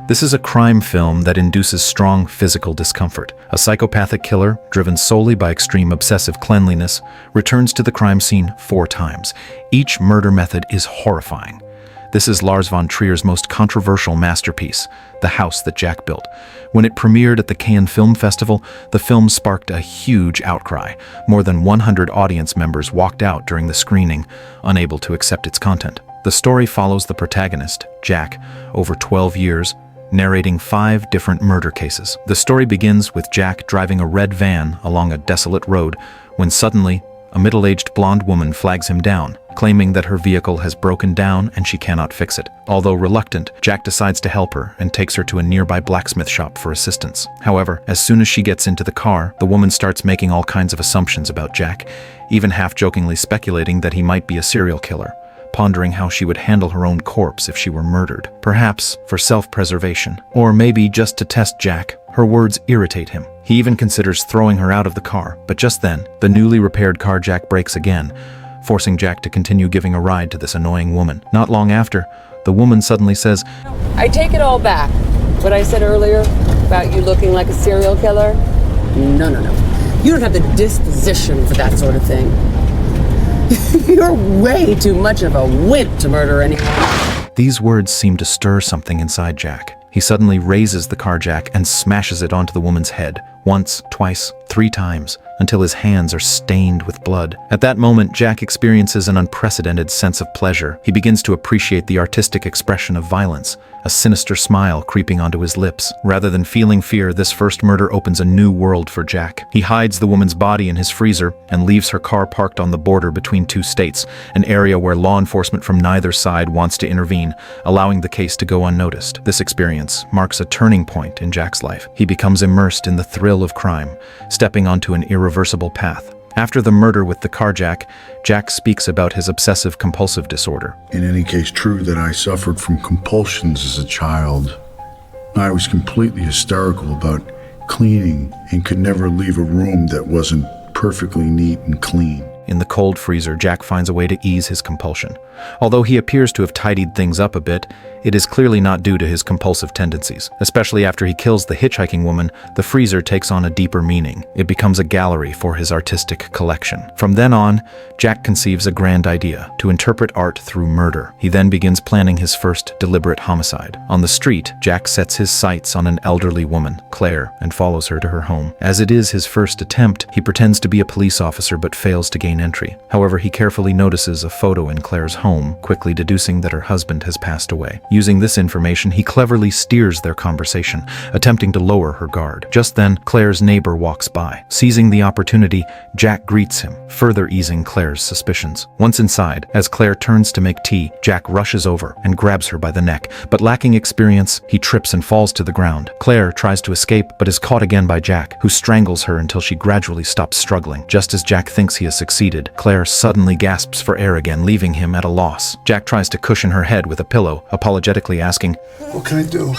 This is a crime film that induces strong physical discomfort. A psychopathic killer, driven solely by extreme obsessive cleanliness, returns to the crime scene 4 times. Each murder method is horrifying. This is Lars von Trier's most controversial masterpiece, The House That Jack Built. When it premiered at the Cannes Film Festival, the film sparked a huge outcry. More than 100 audience members walked out during the screening, unable to accept its content. The story follows the protagonist, Jack, over 12 years, narrating 5 different murder cases. The story begins with Jack driving a red van along a desolate road when suddenly a middle-aged blonde woman flags him down, claiming that her vehicle has broken down and she cannot fix it. Although reluctant, Jack decides to help her and takes her to a nearby blacksmith shop for assistance. However, as soon as she gets into the car, the woman starts making all kinds of assumptions about Jack, even half-jokingly speculating that he might be a serial killer, pondering how she would handle her own corpse if she were murdered. Perhaps for self-preservation, or maybe just to test Jack. Her words irritate him. He even considers throwing her out of the car, but just then, the newly repaired car Jack breaks again, forcing Jack to continue giving a ride to this annoying woman. Not long after, the woman suddenly says, "I take it all back. What I said earlier about you looking like a serial killer? No. You don't have the disposition for that sort of thing. You're way too much of a wimp to murder anyone." These words seem to stir something inside Jack. He suddenly raises the car jack and smashes it onto the woman's head, once, twice, 3 times, until his hands are stained with blood. At that moment, Jack experiences an unprecedented sense of pleasure. He begins to appreciate the artistic expression of violence, a sinister smile creeping onto his lips. Rather than feeling fear, this first murder opens a new world for Jack. He hides the woman's body in his freezer and leaves her car parked on the border between 2 states, an area where law enforcement from neither side wants to intervene, allowing the case to go unnoticed. This experience marks a turning point in Jack's life. He becomes immersed in the thrill of crime, stepping onto an irreversible path. After the murder with the carjack, Jack speaks about his obsessive-compulsive disorder. In any case, true that I suffered from compulsions as a child. I was completely hysterical about cleaning and could never leave a room that wasn't perfectly neat and clean. In the cold freezer, Jack finds a way to ease his compulsion. Although he appears to have tidied things up a bit, it is clearly not due to his compulsive tendencies. Especially after he kills the hitchhiking woman, the freezer takes on a deeper meaning. It becomes a gallery for his artistic collection. From then on, Jack conceives a grand idea: to interpret art through murder. He then begins planning his first deliberate homicide. On the street, Jack sets his sights on an elderly woman, Claire, and follows her to her home. As it is his first attempt, he pretends to be a police officer but fails to gain entry. However, he carefully notices a photo in Claire's home, quickly deducing that her husband has passed away. Using this information, he cleverly steers their conversation, attempting to lower her guard. Just then, Claire's neighbor walks by. Seizing the opportunity, Jack greets him, further easing Claire's suspicions. Once inside, as Claire turns to make tea, Jack rushes over and grabs her by the neck, but lacking experience, he trips and falls to the ground. Claire tries to escape, but is caught again by Jack, who strangles her until she gradually stops struggling. Just as Jack thinks he has succeeded, Claire suddenly gasps for air again, leaving him at a loss. Jack tries to cushion her head with a pillow, apologetically asking, What can I do?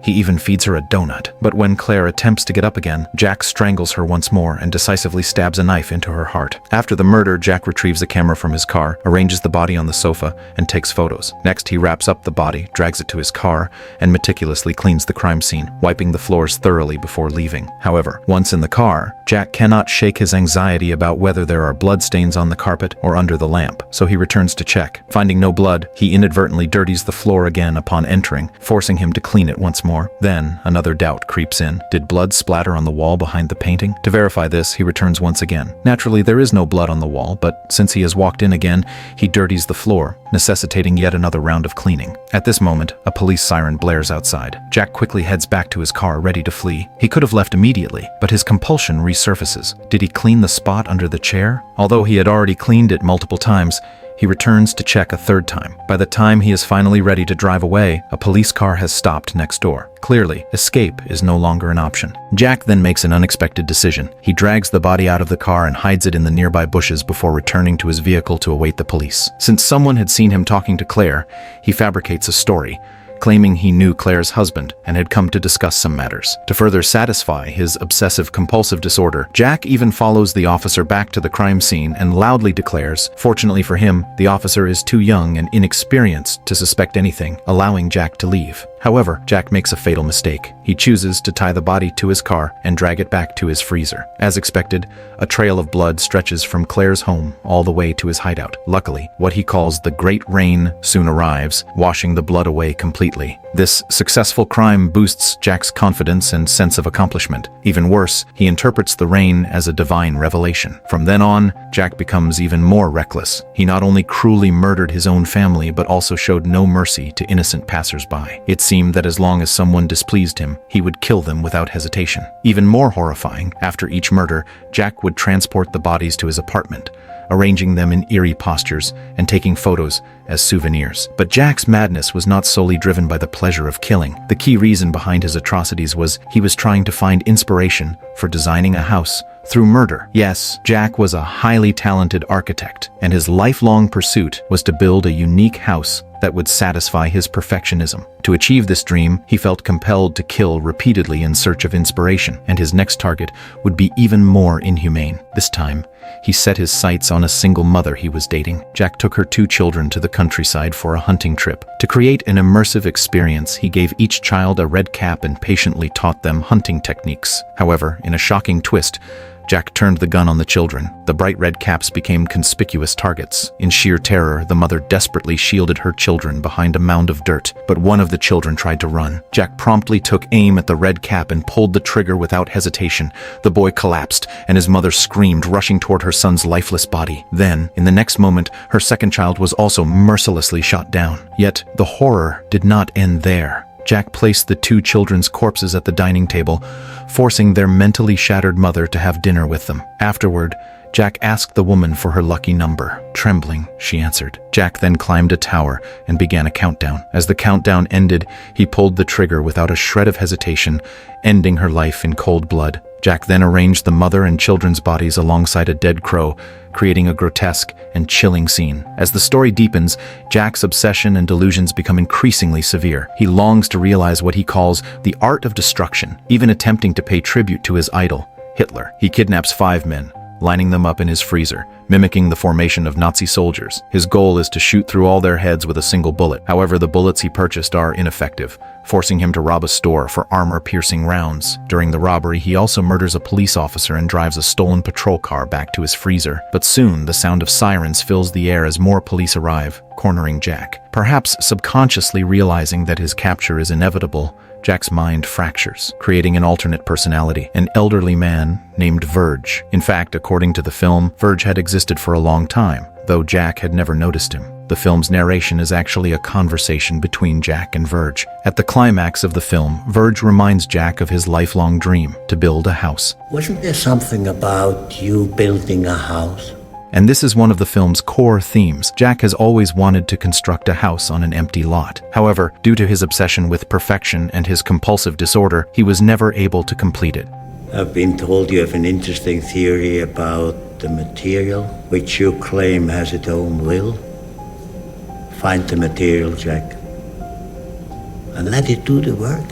He even feeds her a donut. But when Claire attempts to get up again, Jack strangles her once more and decisively stabs a knife into her heart. After the murder, Jack retrieves a camera from his car, arranges the body on the sofa, and takes photos. Next, he wraps up the body, drags it to his car, and meticulously cleans the crime scene, wiping the floors thoroughly before leaving. However, once in the car, Jack cannot shake his anxiety about whether there are bloodstains on the carpet or under the lamp, so he returns to check. Finding no blood, he inadvertently dirties the floor again upon entering, forcing him to clean it once more. Then, another doubt creeps in. Did blood splatter on the wall behind the painting? To verify this, he returns once again. Naturally, there is no blood on the wall, but since he has walked in again, he dirties the floor, necessitating yet another round of cleaning. At this moment, a police siren blares outside. Jack quickly heads back to his car, ready to flee. He could have left immediately, but his compulsion resurfaces. Did he clean the spot under the chair? Although he had already cleaned it multiple times, he returns to check a 3rd time. By the time he is finally ready to drive away, a police car has stopped next door. Clearly, escape is no longer an option. Jack then makes an unexpected decision. He drags the body out of the car and hides it in the nearby bushes before returning to his vehicle to await the police. Since someone had seen him talking to Claire, he fabricates a story, claiming he knew Claire's husband and had come to discuss some matters. To further satisfy his obsessive-compulsive disorder, Jack even follows the officer back to the crime scene and loudly declares, fortunately for him, the officer is too young and inexperienced to suspect anything, allowing Jack to leave. However, Jack makes a fatal mistake. He chooses to tie the body to his car and drag it back to his freezer. As expected, a trail of blood stretches from Claire's home all the way to his hideout. Luckily, what he calls the Great Rain soon arrives, washing the blood away completely. This successful crime boosts Jack's confidence and sense of accomplishment. Even worse, he interprets the rain as a divine revelation. From then on, Jack becomes even more reckless. He not only cruelly murdered his own family, but also showed no mercy to innocent passers-by. It seemed that as long as someone displeased him, he would kill them without hesitation. Even more horrifying, after each murder, Jack would transport the bodies to his apartment, arranging them in eerie postures and taking photos as souvenirs. But Jack's madness was not solely driven by the pleasure of killing. The key reason behind his atrocities was he was trying to find inspiration for designing a house through murder. Yes, Jack was a highly talented architect, and his lifelong pursuit was to build a unique house that would satisfy his perfectionism. To achieve this dream, he felt compelled to kill repeatedly in search of inspiration, and his next target would be even more inhumane. This time, he set his sights on a single mother he was dating. Jack took her 2 children to the countryside for a hunting trip. To create an immersive experience, he gave each child a red cap and patiently taught them hunting techniques. However, in a shocking twist, Jack turned the gun on the children. The bright red caps became conspicuous targets. In sheer terror, the mother desperately shielded her children behind a mound of dirt, but one of the children tried to run. Jack promptly took aim at the red cap and pulled the trigger without hesitation. The boy collapsed, and his mother screamed, rushing toward her son's lifeless body. Then, in the next moment, her second child was also mercilessly shot down. Yet, the horror did not end there. Jack placed the 2 children's corpses at the dining table, forcing their mentally shattered mother to have dinner with them. Afterward, Jack asked the woman for her lucky number. Trembling, she answered. Jack then climbed a tower and began a countdown. As the countdown ended, he pulled the trigger without a shred of hesitation, ending her life in cold blood. Jack then arranged the mother and children's bodies alongside a dead crow, creating a grotesque and chilling scene. As the story deepens, Jack's obsession and delusions become increasingly severe. He longs to realize what he calls the art of destruction, even attempting to pay tribute to his idol, Hitler. He kidnaps 5 men, lining them up in his freezer, mimicking the formation of Nazi soldiers. His goal is to shoot through all their heads with a single bullet. However, the bullets he purchased are ineffective, forcing him to rob a store for armor-piercing rounds. During the robbery, he also murders a police officer and drives a stolen patrol car back to his freezer. But soon, the sound of sirens fills the air as more police arrive, cornering Jack. Perhaps subconsciously realizing that his capture is inevitable, Jack's mind fractures, creating an alternate personality, an elderly man named Verge. In fact, according to the film, Verge had existed for a long time, though Jack had never noticed him. The film's narration is actually a conversation between Jack and Verge. At the climax of the film, Verge reminds Jack of his lifelong dream to build a house. Wasn't there something about you building a house? And this is one of the film's core themes. Jack has always wanted to construct a house on an empty lot. However, due to his obsession with perfection and his compulsive disorder, he was never able to complete it. I've been told you have an interesting theory about the material, which you claim has its own will. Find the material, Jack, and let it do the work.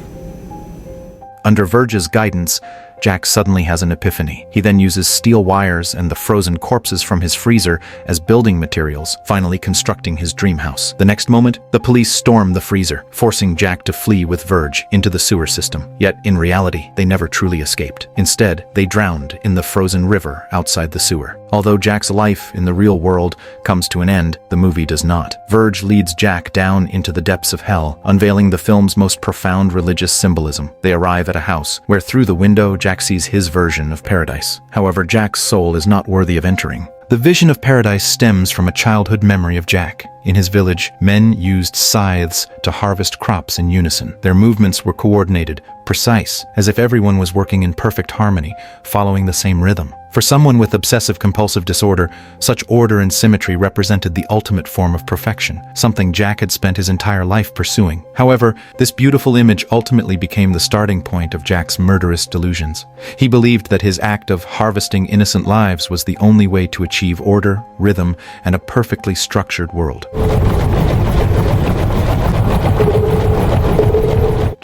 Under Verge's guidance, Jack suddenly has an epiphany. He then uses steel wires and the frozen corpses from his freezer as building materials, finally constructing his dream house. The next moment, the police storm the freezer, forcing Jack to flee with Verge into the sewer system. Yet, in reality, they never truly escaped. Instead, they drowned in the frozen river outside the sewer. Although Jack's life in the real world comes to an end, the movie does not. Verge leads Jack down into the depths of hell, unveiling the film's most profound religious symbolism. They arrive at a house, where through the window, Jack sees his version of paradise. However, Jack's soul is not worthy of entering. The vision of paradise stems from a childhood memory of Jack. In his village, men used scythes to harvest crops in unison. Their movements were coordinated, precise, as if everyone was working in perfect harmony, following the same rhythm. For someone with obsessive-compulsive disorder, such order and symmetry represented the ultimate form of perfection, something Jack had spent his entire life pursuing. However, this beautiful image ultimately became the starting point of Jack's murderous delusions. He believed that his act of harvesting innocent lives was the only way to achieve order, rhythm, and a perfectly structured world.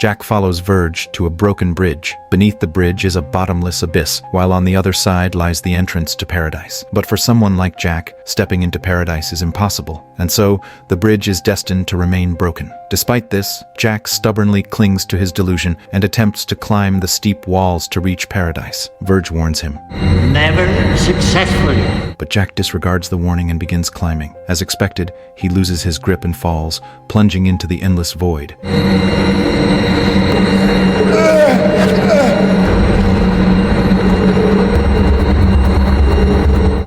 Jack follows Verge to a broken bridge. Beneath the bridge is a bottomless abyss, while on the other side lies the entrance to paradise. But for someone like Jack, stepping into paradise is impossible, and so the bridge is destined to remain broken. Despite this, Jack stubbornly clings to his delusion and attempts to climb the steep walls to reach paradise. Verge warns him. Never successfully. But Jack disregards the warning and begins climbing. As expected, he loses his grip and falls, plunging into the endless void.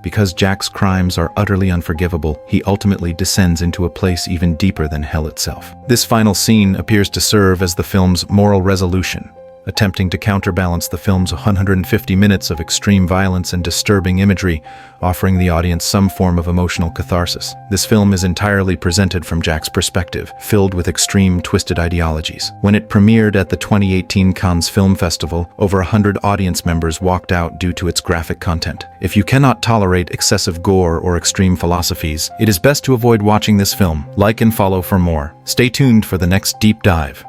Because Jack's crimes are utterly unforgivable, he ultimately descends into a place even deeper than hell itself. This final scene appears to serve as the film's moral resolution, attempting to counterbalance the film's 150 minutes of extreme violence and disturbing imagery, offering the audience some form of emotional catharsis. This film is entirely presented from Jack's perspective, filled with extreme, twisted ideologies. When it premiered at the 2018 Cannes Film Festival, over 100 audience members walked out due to its graphic content. If you cannot tolerate excessive gore or extreme philosophies, it is best to avoid watching this film. Like and follow for more. Stay tuned for the next deep dive.